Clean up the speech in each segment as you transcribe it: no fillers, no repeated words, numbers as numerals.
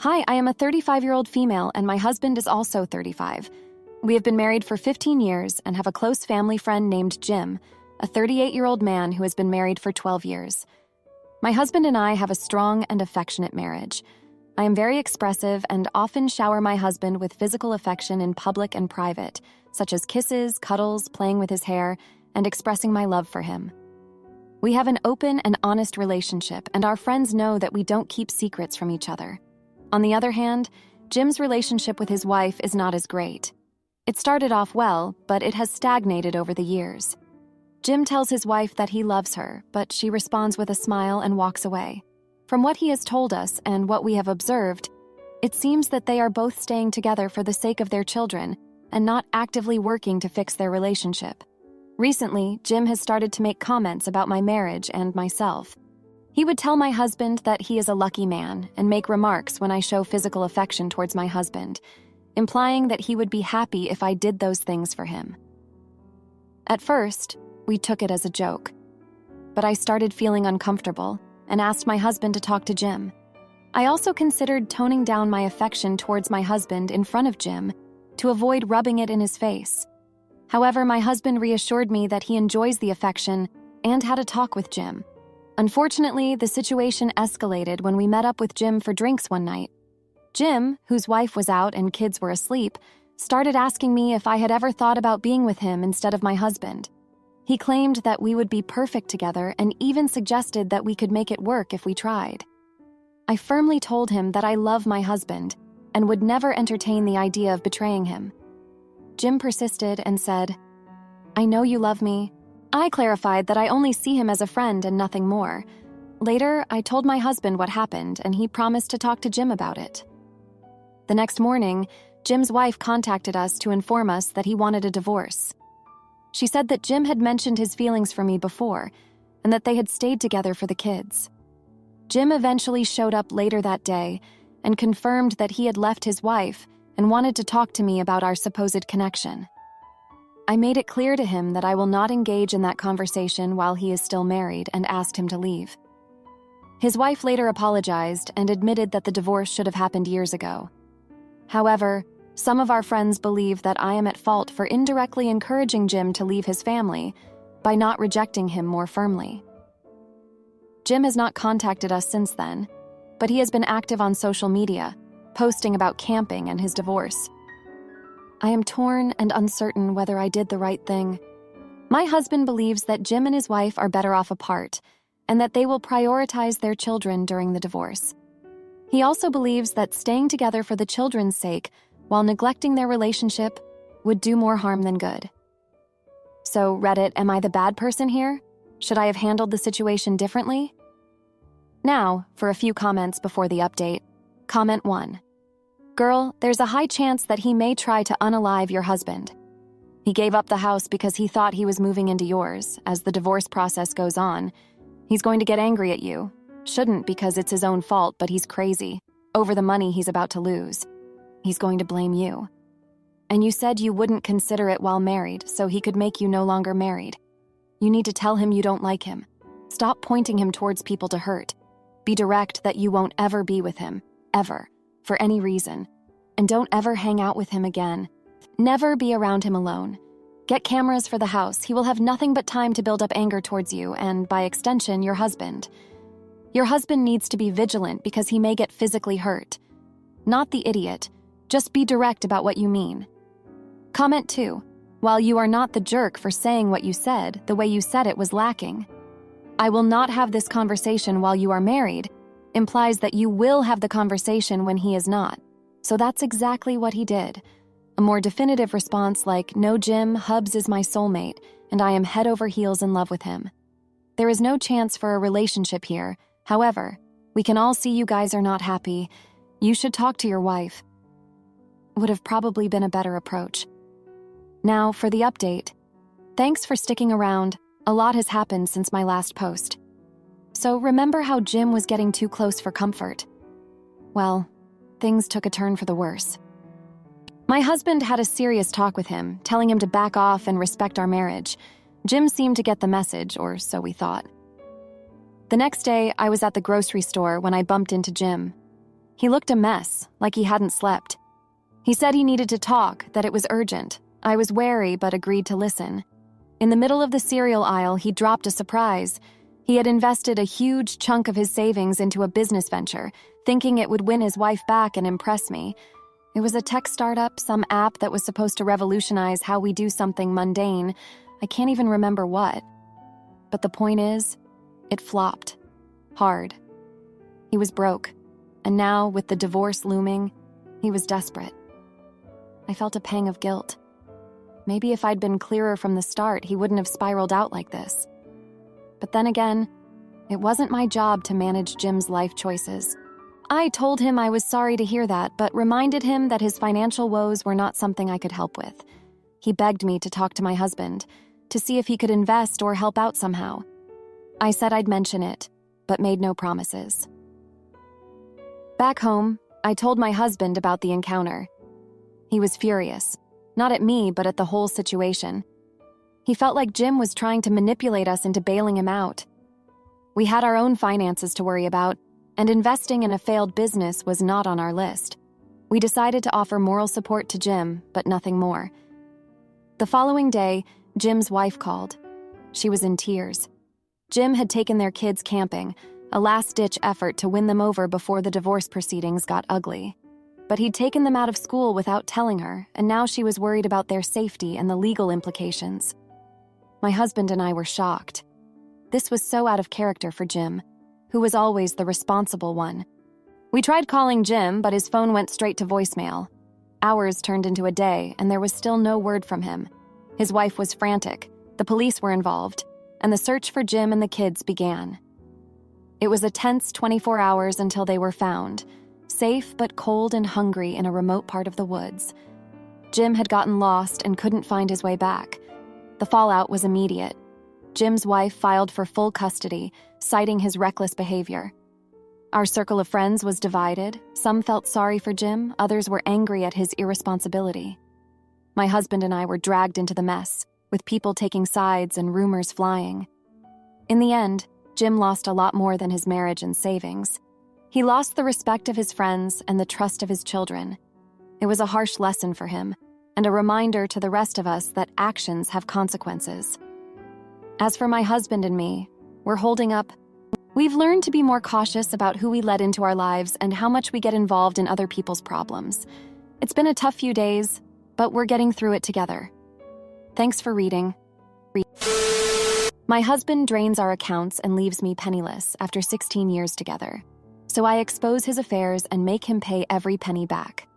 Hi, I am a 35-year-old female and my husband is also 35. We have been married for 15 years and have a close family friend named Jim, a 38-year-old man who has been married for 12 years. My husband and I have a strong and affectionate marriage. I am very expressive and often shower my husband with physical affection in public and private, such as kisses, cuddles, playing with his hair, and expressing my love for him. We have an open and honest relationship, and our friends know that we don't keep secrets from each other. On the other hand, Jim's relationship with his wife is not as great. It started off well, but it has stagnated over the years. Jim tells his wife that he loves her, but she responds with a smile and walks away. From what he has told us and what we have observed, it seems that they are both staying together for the sake of their children and not actively working to fix their relationship. Recently, Jim has started to make comments about my marriage and myself. He would tell my husband that he is a lucky man and make remarks when I show physical affection towards my husband, implying that he would be happy if I did those things for him. At first, we took it as a joke, but I started feeling uncomfortable and asked my husband to talk to Jim. I also considered toning down my affection towards my husband in front of Jim to avoid rubbing it in his face. However, my husband reassured me that he enjoys the affection and had a talk with Jim. Unfortunately, the situation escalated when we met up with Jim for drinks one night. Jim, whose wife was out and kids were asleep, started asking me if I had ever thought about being with him instead of my husband. He claimed that we would be perfect together and even suggested that we could make it work if we tried. I firmly told him that I love my husband and would never entertain the idea of betraying him. Jim persisted and said, "I know you love me." I clarified that I only see him as a friend and nothing more. Later, I told my husband what happened and he promised to talk to Jim about it. The next morning, Jim's wife contacted us to inform us that he wanted a divorce. She said that Jim had mentioned his feelings for me before and that they had stayed together for the kids. Jim eventually showed up later that day and confirmed that he had left his wife and wanted to talk to me about our supposed connection. I made it clear to him that I will not engage in that conversation while he is still married and asked him to leave. His wife later apologized and admitted that the divorce should have happened years ago. However, some of our friends believe that I am at fault for indirectly encouraging Jim to leave his family by not rejecting him more firmly. Jim has not contacted us since then, but he has been active on social media, posting about camping and his divorce. I am torn and uncertain whether I did the right thing. My husband believes that Jim and his wife are better off apart and that they will prioritize their children during the divorce. He also believes that staying together for the children's sake while neglecting their relationship would do more harm than good. So, Reddit, am I the bad person here? Should I have handled the situation differently? Now, for a few comments before the update. Comment 1. Girl, there's a high chance that he may try to unalive your husband. He gave up the house because he thought he was moving into yours. As the divorce process goes on, he's going to get angry at you. Shouldn't because it's his own fault, but he's crazy. Over the money he's about to lose. He's going to blame you. And you said you wouldn't consider it while married, so he could make you no longer married. You need to tell him you don't like him. Stop pointing him towards people to hurt. Be direct that you won't ever be with him, ever, for any reason. And don't ever hang out with him again. Never be around him alone. Get cameras for the house. He will have nothing but time to build up anger towards you and, by extension, your husband. Your husband needs to be vigilant because he may get physically hurt. Not the idiot. Just be direct about what you mean. Comment 2. While you are not the jerk for saying what you said, the way you said it was lacking. I will not have this conversation while you are married implies that you will have the conversation when he is not. So that's exactly what he did. A more definitive response like, no, Jim, Hubs is my soulmate, and I am head over heels in love with him. There is no chance for a relationship here. However, we can all see you guys are not happy. You should talk to your wife. Would have probably been a better approach. Now, for the update. Thanks for sticking around. A lot has happened since my last post. So remember how Jim was getting too close for comfort? Well, things took a turn for the worse. My husband had a serious talk with him, telling him to back off and respect our marriage. Jim seemed to get the message, or so we thought. The next day, I was at the grocery store when I bumped into Jim. He looked a mess, like he hadn't slept. He said he needed to talk, that it was urgent. I was wary but agreed to listen. In the middle of the cereal aisle, he dropped a surprise. He had invested a huge chunk of his savings into a business venture, thinking it would win his wife back and impress me. It was a tech startup, some app that was supposed to revolutionize how we do something mundane. I can't even remember what. But the point is, it flopped. Hard. He was broke, and now, with the divorce looming, he was desperate. I felt a pang of guilt. Maybe if I'd been clearer from the start, he wouldn't have spiraled out like this. But then again, it wasn't my job to manage Jim's life choices. I told him I was sorry to hear that, but reminded him that his financial woes were not something I could help with. He begged me to talk to my husband, to see if he could invest or help out somehow. I said I'd mention it, but made no promises. Back home, I told my husband about the encounter. He was furious, not at me, but at the whole situation. He felt like Jim was trying to manipulate us into bailing him out. We had our own finances to worry about, and investing in a failed business was not on our list. We decided to offer moral support to Jim, but nothing more. The following day, Jim's wife called. She was in tears. Jim had taken their kids camping, a last-ditch effort to win them over before the divorce proceedings got ugly. But he'd taken them out of school without telling her, and now she was worried about their safety and the legal implications. My husband and I were shocked. This was so out of character for Jim, who was always the responsible one. We tried calling Jim, but his phone went straight to voicemail. Hours turned into a day, and there was still no word from him. His wife was frantic, the police were involved, and the search for Jim and the kids began. It was a tense 24 hours until they were found, safe but cold and hungry in a remote part of the woods. Jim had gotten lost and couldn't find his way back. The fallout was immediate. Jim's wife filed for full custody, citing his reckless behavior. Our circle of friends was divided. Some felt sorry for Jim, others were angry at his irresponsibility. My husband and I were dragged into the mess, with people taking sides and rumors flying. In the end, Jim lost a lot more than his marriage and savings. He lost the respect of his friends and the trust of his children. It was a harsh lesson for him, and a reminder to the rest of us that actions have consequences. As for my husband and me, we're holding up. We've learned to be more cautious about who we let into our lives and how much we get involved in other people's problems. It's been a tough few days, but we're getting through it together. Thanks for reading. My husband drains our accounts and leaves me penniless after 16 years together. So I expose his affairs and make him pay every penny back.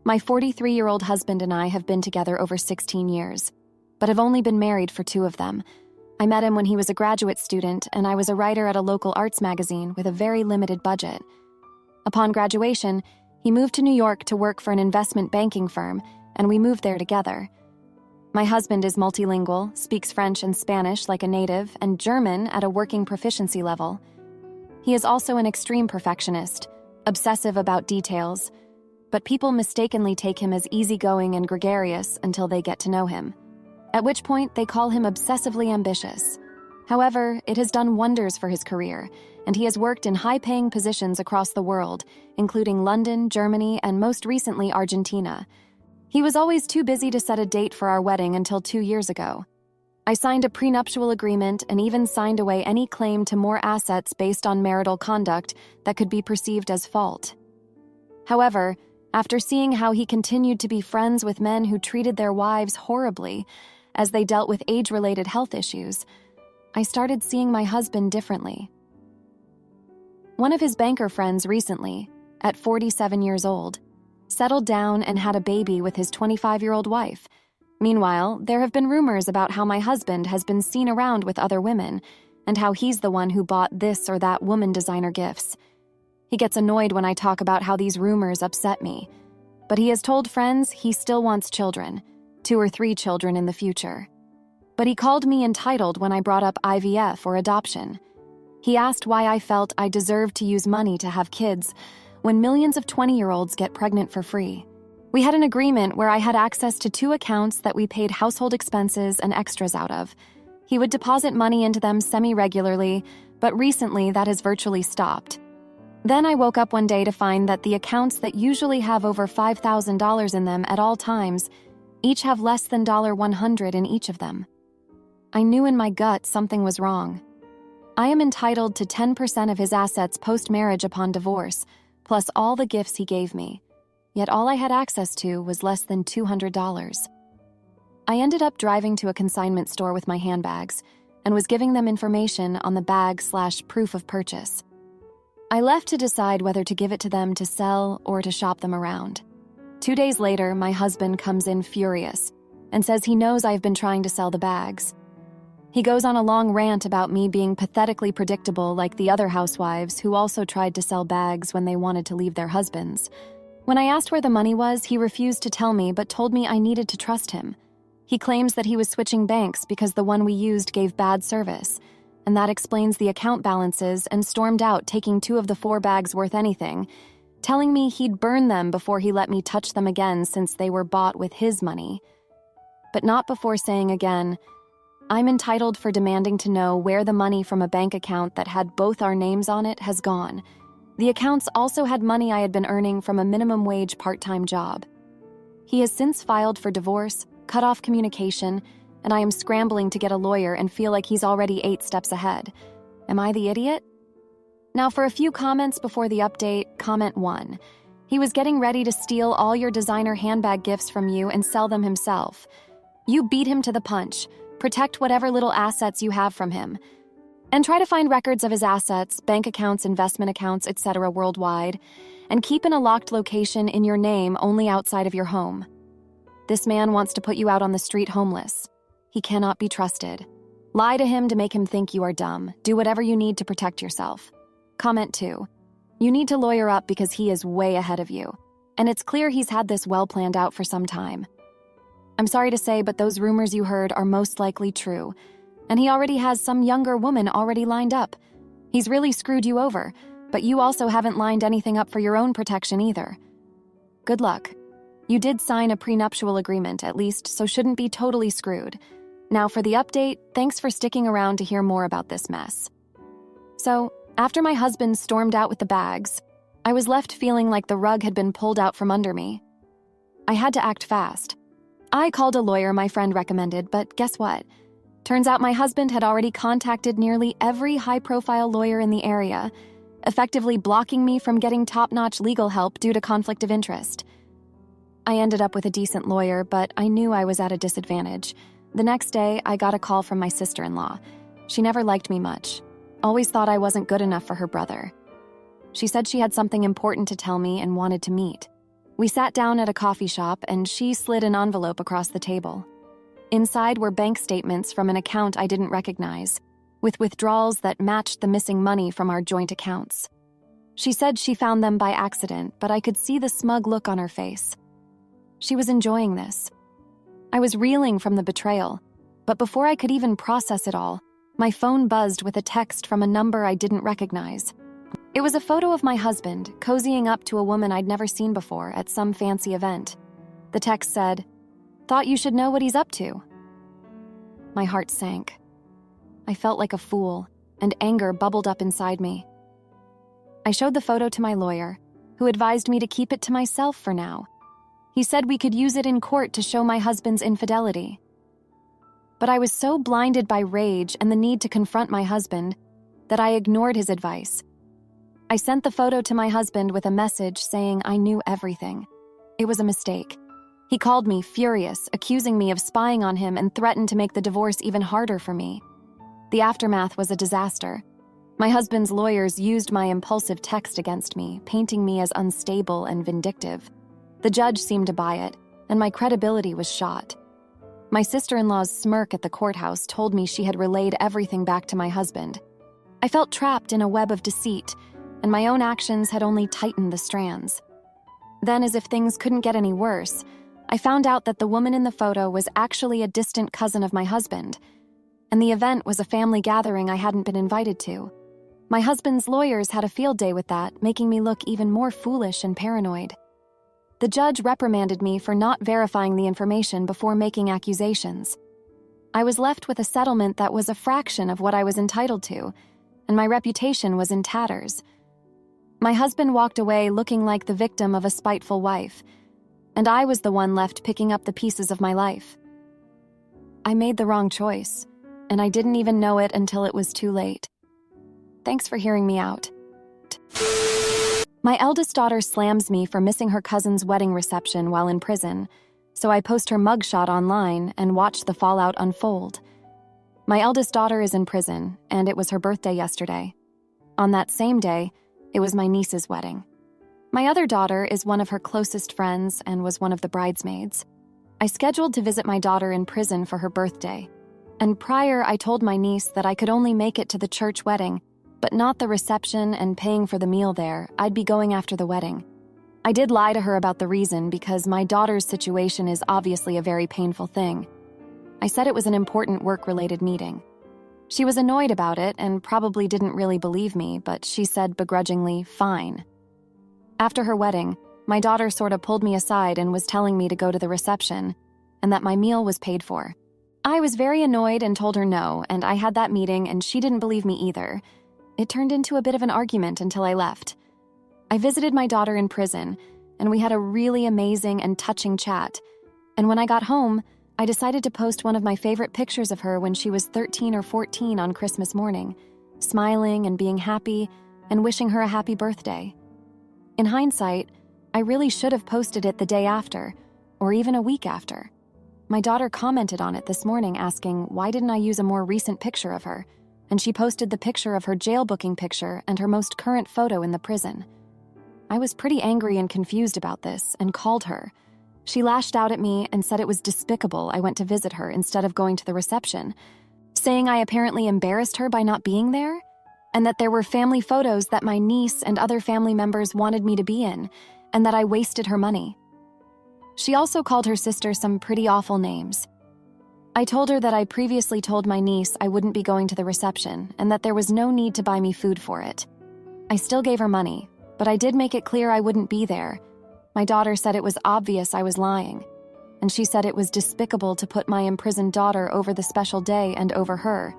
My 43-year-old husband and I have been together over 16 years, but have only been married for 2 of them. I met him when he was a graduate student, and I was a writer at a local arts magazine with a very limited budget. Upon graduation, he moved to New York to work for an investment banking firm, and we moved there together. My husband is multilingual, speaks French and Spanish like a native, and German at a working proficiency level. He is also an extreme perfectionist, obsessive about details, but people mistakenly take him as easygoing and gregarious until they get to know him, at which point they call him obsessively ambitious. However, it has done wonders for his career, and he has worked in high-paying positions across the world, including London, Germany, and most recently Argentina. He was always too busy to set a date for our wedding until 2 years ago. I signed a prenuptial agreement and even signed away any claim to more assets based on marital conduct that could be perceived as fault. However, after seeing how he continued to be friends with men who treated their wives horribly as they dealt with age-related health issues, I started seeing my husband differently. One of his banker friends recently, at 47 years old, settled down and had a baby with his 25-year-old wife. Meanwhile, there have been rumors about how my husband has been seen around with other women and how he's the one who bought this or that woman designer gifts. He gets annoyed when I talk about how these rumors upset me, but he has told friends he still wants children, 2 or 3 children in the future. But he called me entitled when I brought up IVF or adoption. He asked why I felt I deserved to use money to have kids when millions of 20-year-olds get pregnant for free. We had an agreement where I had access to 2 accounts that we paid household expenses and extras out of. He would deposit money into them semi-regularly, but recently that has virtually stopped. Then I woke up one day to find that the accounts that usually have over $5,000 in them at all times each have less than $100 in each of them. I knew in my gut something was wrong. I am entitled to 10% of his assets post-marriage upon divorce, plus all the gifts he gave me. Yet all I had access to was less than $200. I ended up driving to a consignment store with my handbags and was giving them information on the bag/proof of purchase. I left to decide whether to give it to them to sell or to shop them around. 2 days later, my husband comes in furious and says he knows I've been trying to sell the bags. He goes on a long rant about me being pathetically predictable like the other housewives who also tried to sell bags when they wanted to leave their husbands. When I asked where the money was, he refused to tell me but told me I needed to trust him. He claims that he was switching banks because the one we used gave bad service, and that explains the account balances, and stormed out taking 2 of the 4 bags worth anything, telling me he'd burn them before he let me touch them again since they were bought with his money. But not before saying again, I'm entitled for demanding to know where the money from a bank account that had both our names on it has gone. The accounts also had money I had been earning from a minimum wage part-time job. He has since filed for divorce, cut off communication, and I am scrambling to get a lawyer and feel like he's already 8 steps ahead. Am I the idiot? Now for a few comments before the update. Comment 1. He was getting ready to steal all your designer handbag gifts from you and sell them himself. You beat him to the punch. Protect whatever little assets you have from him. And try to find records of his assets, bank accounts, investment accounts, etc. worldwide, and keep in a locked location in your name only outside of your home. This man wants to put you out on the street homeless. He cannot be trusted. Lie to him to make him think you are dumb. Do whatever you need to protect yourself. Comment 2. You need to lawyer up because he is way ahead of you, and it's clear he's had this well planned out for some time. I'm sorry to say, but those rumors you heard are most likely true, and he already has some younger woman already lined up. He's really screwed you over, but you also haven't lined anything up for your own protection either. Good luck. You did sign a prenuptial agreement, at least, so shouldn't be totally screwed. Now for the update, thanks for sticking around to hear more about this mess. So, after my husband stormed out with the bags, I was left feeling like the rug had been pulled out from under me. I had to act fast. I called a lawyer my friend recommended, but guess what? Turns out my husband had already contacted nearly every high-profile lawyer in the area, effectively blocking me from getting top-notch legal help due to conflict of interest. I ended up with a decent lawyer, but I knew I was at a disadvantage. The next day, I got a call from my sister-in-law. She never liked me much. Always thought I wasn't good enough for her brother. She said she had something important to tell me and wanted to meet. We sat down at a coffee shop, and she slid an envelope across the table. Inside were bank statements from an account I didn't recognize, with withdrawals that matched the missing money from our joint accounts. She said she found them by accident, but I could see the smug look on her face. She was enjoying this. I was reeling from the betrayal, but before I could even process it all, my phone buzzed with a text from a number I didn't recognize. It was a photo of my husband, cozying up to a woman I'd never seen before at some fancy event. The text said, "Thought you should know what he's up to." My heart sank. I felt like a fool, and anger bubbled up inside me. I showed the photo to my lawyer, who advised me to keep it to myself for now. He said we could use it in court to show my husband's infidelity. But I was so blinded by rage and the need to confront my husband that I ignored his advice. I sent the photo to my husband with a message saying I knew everything. It was a mistake. He called me furious, accusing me of spying on him, and threatened to make the divorce even harder for me. The aftermath was a disaster. My husband's lawyers used my impulsive text against me, painting me as unstable and vindictive. The judge seemed to buy it, and my credibility was shot. My sister-in-law's smirk at the courthouse told me she had relayed everything back to my husband. I felt trapped in a web of deceit, and my own actions had only tightened the strands. Then, as if things couldn't get any worse, I found out that the woman in the photo was actually a distant cousin of my husband, and the event was a family gathering I hadn't been invited to. My husband's lawyers had a field day with that, making me look even more foolish and paranoid. The judge reprimanded me for not verifying the information before making accusations. I was left with a settlement that was a fraction of what I was entitled to, and my reputation was in tatters. My husband walked away looking like the victim of a spiteful wife, and I was the one left picking up the pieces of my life. I made the wrong choice, and I didn't even know it until it was too late. Thanks for hearing me out. My eldest daughter slams me for missing her cousin's wedding reception while in prison, so I post her mugshot online and watch the fallout unfold. My eldest daughter is in prison, and it was her birthday yesterday. On that same day, it was my niece's wedding. My other daughter is one of her closest friends and was one of the bridesmaids. I scheduled to visit my daughter in prison for her birthday, and prior I told my niece that I could only make it to the church wedding, but not the reception and paying for the meal there. I'd be going after the wedding. I did lie to her about the reason because my daughter's situation is obviously a very painful thing. I said it was an important work-related meeting. She was annoyed about it and probably didn't really believe me, but she said begrudgingly, fine. After her wedding, my daughter sort of pulled me aside and was telling me to go to the reception and that my meal was paid for. I was very annoyed and told her no, and I had that meeting and she didn't believe me either. It turned into a bit of an argument until I left. I visited my daughter in prison, and we had a really amazing and touching chat. And when I got home, I decided to post one of my favorite pictures of her when she was 13 or 14 on Christmas morning, smiling and being happy and wishing her a happy birthday. In hindsight, I really should have posted it the day after, or even a week after. My daughter commented on it this morning asking, why didn't I use a more recent picture of her? And she posted the picture of her jail booking picture and her most current photo in the prison. I was pretty angry and confused about this and called her. She lashed out at me and said it was despicable I went to visit her instead of going to the reception, saying I apparently embarrassed her by not being there, and that there were family photos that my niece and other family members wanted me to be in, and that I wasted her money. She also called her sister some pretty awful names. I told her that I previously told my niece I wouldn't be going to the reception and that there was no need to buy me food for it. I still gave her money, but I did make it clear I wouldn't be there. My daughter said it was obvious I was lying, and she said it was despicable to put my imprisoned daughter over the special day and over her.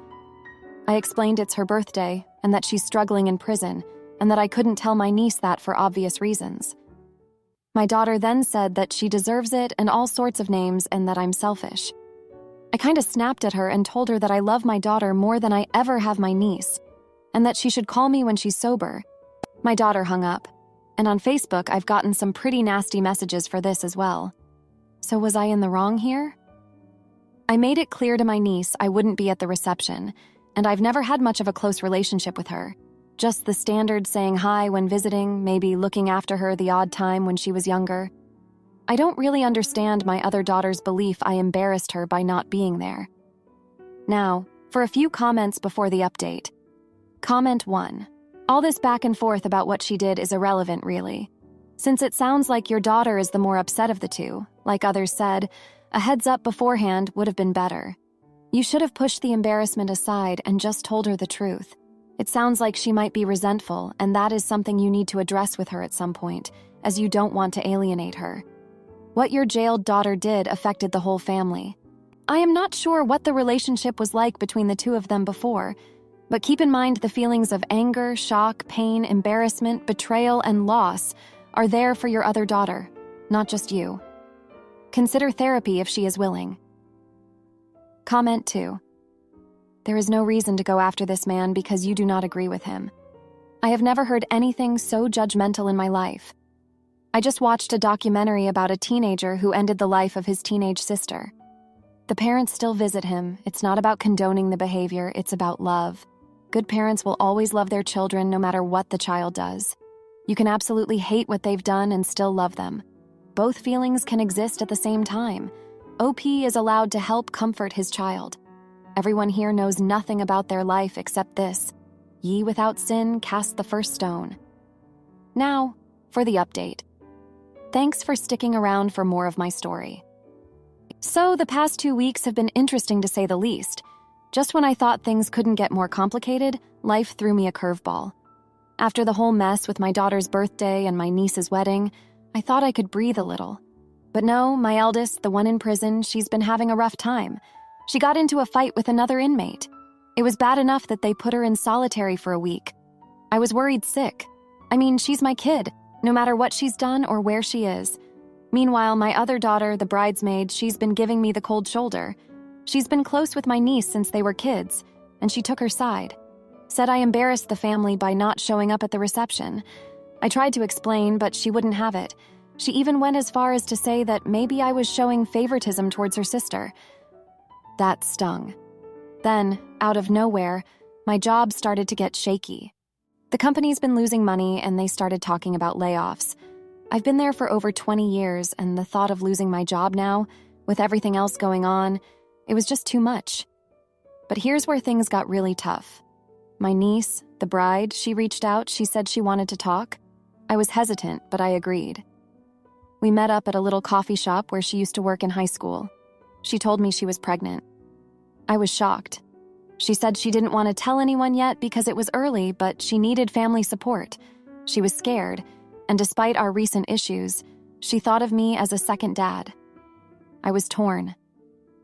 I explained it's her birthday and that she's struggling in prison and that I couldn't tell my niece that for obvious reasons. My daughter then said that she deserves it and all sorts of names and that I'm selfish. I kind of snapped at her and told her that I love my daughter more than I ever have my niece, and that she should call me when she's sober. My daughter hung up, and on Facebook I've gotten some pretty nasty messages for this as well. So was I in the wrong here? I made it clear to my niece I wouldn't be at the reception, and I've never had much of a close relationship with her. Just the standard saying hi when visiting, maybe looking after her the odd time when she was younger. I don't really understand my other daughter's belief I embarrassed her by not being there. Now, for a few comments before the update. Comment 1. All this back and forth about what she did is irrelevant, really. Since it sounds like your daughter is the more upset of the two, like others said, a heads up beforehand would have been better. You should have pushed the embarrassment aside and just told her the truth. It sounds like she might be resentful, and that is something you need to address with her at some point, as you don't want to alienate her. What your jailed daughter did affected the whole family. I am not sure what the relationship was like between the two of them before, but keep in mind the feelings of anger, shock, pain, embarrassment, betrayal, and loss are there for your other daughter, not just you. Consider therapy if she is willing. Comment 2. There is no reason to go after this man because you do not agree with him. I have never heard anything so judgmental in my life. I just watched a documentary about a teenager who ended the life of his teenage sister. The parents still visit him. It's not about condoning the behavior, it's about love. Good parents will always love their children no matter what the child does. You can absolutely hate what they've done and still love them. Both feelings can exist at the same time. OP is allowed to help comfort his child. Everyone here knows nothing about their life except this. Ye without sin cast the first stone. Now, for the update. Thanks for sticking around for more of my story. So, the past 2 weeks have been interesting to say the least. Just when I thought things couldn't get more complicated, life threw me a curveball. After the whole mess with my daughter's birthday and my niece's wedding, I thought I could breathe a little. But no, my eldest, the one in prison, she's been having a rough time. She got into a fight with another inmate. It was bad enough that they put her in solitary for a week. I was worried sick. I mean, she's my kid, no matter what she's done or where she is. Meanwhile, my other daughter, the bridesmaid, she's been giving me the cold shoulder. She's been close with my niece since they were kids, and she took her side. Said I embarrassed the family by not showing up at the reception. I tried to explain, but she wouldn't have it. She even went as far as to say that maybe I was showing favoritism towards her sister. That stung. Then, out of nowhere, my job started to get shaky. The company's been losing money, and they started talking about layoffs. I've been there for over 20 years, and the thought of losing my job now, with everything else going on, it was just too much. But here's where things got really tough. My niece, the bride, she reached out. She said she wanted to talk. I was hesitant, but I agreed. We met up at a little coffee shop where she used to work in high school. She told me she was pregnant. I was shocked. She said she didn't want to tell anyone yet because it was early, but she needed family support. She was scared, and despite our recent issues, she thought of me as a second dad. I was torn.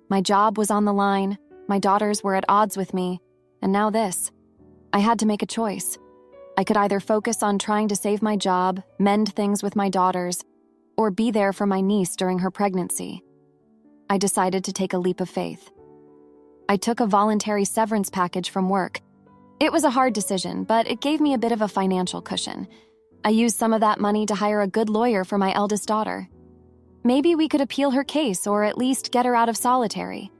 My job was on the line, my daughters were at odds with me, and now this. I had to make a choice. I could either focus on trying to save my job, mend things with my daughters, or be there for my niece during her pregnancy. I decided to take a leap of faith. I took a voluntary severance package from work. It was a hard decision, but it gave me a bit of a financial cushion. I used some of that money to hire a good lawyer for my eldest daughter. Maybe we could appeal her case or at least get her out of solitary.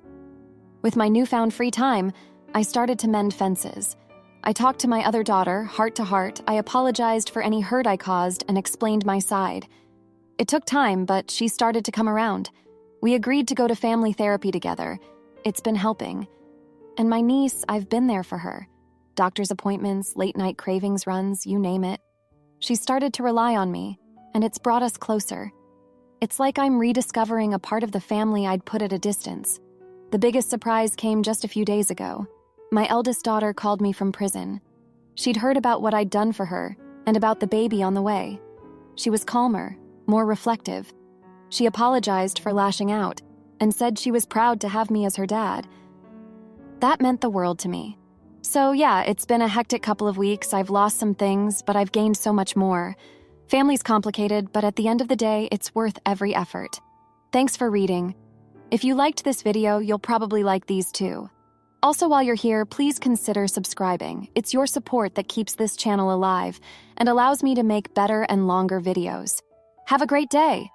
With my newfound free time, I started to mend fences. I talked to my other daughter, heart to heart. I apologized for any hurt I caused and explained my side. It took time, but she started to come around. We agreed to go to family therapy together. It's been helping. And my niece, I've been there for her. Doctor's appointments, late-night cravings runs, you name it. She started to rely on me, and it's brought us closer. It's like I'm rediscovering a part of the family I'd put at a distance. The biggest surprise came just a few days ago. My eldest daughter called me from prison. She'd heard about what I'd done for her and about the baby on the way. She was calmer, more reflective. She apologized for lashing out and said she was proud to have me as her dad. That meant the world to me. So yeah, it's been a hectic couple of weeks. I've lost some things, but I've gained so much more. Family's complicated, but at the end of the day, it's worth every effort. Thanks for reading. If you liked this video, you'll probably like these too. Also, while you're here, please consider subscribing. It's your support that keeps this channel alive and allows me to make better and longer videos. Have a great day!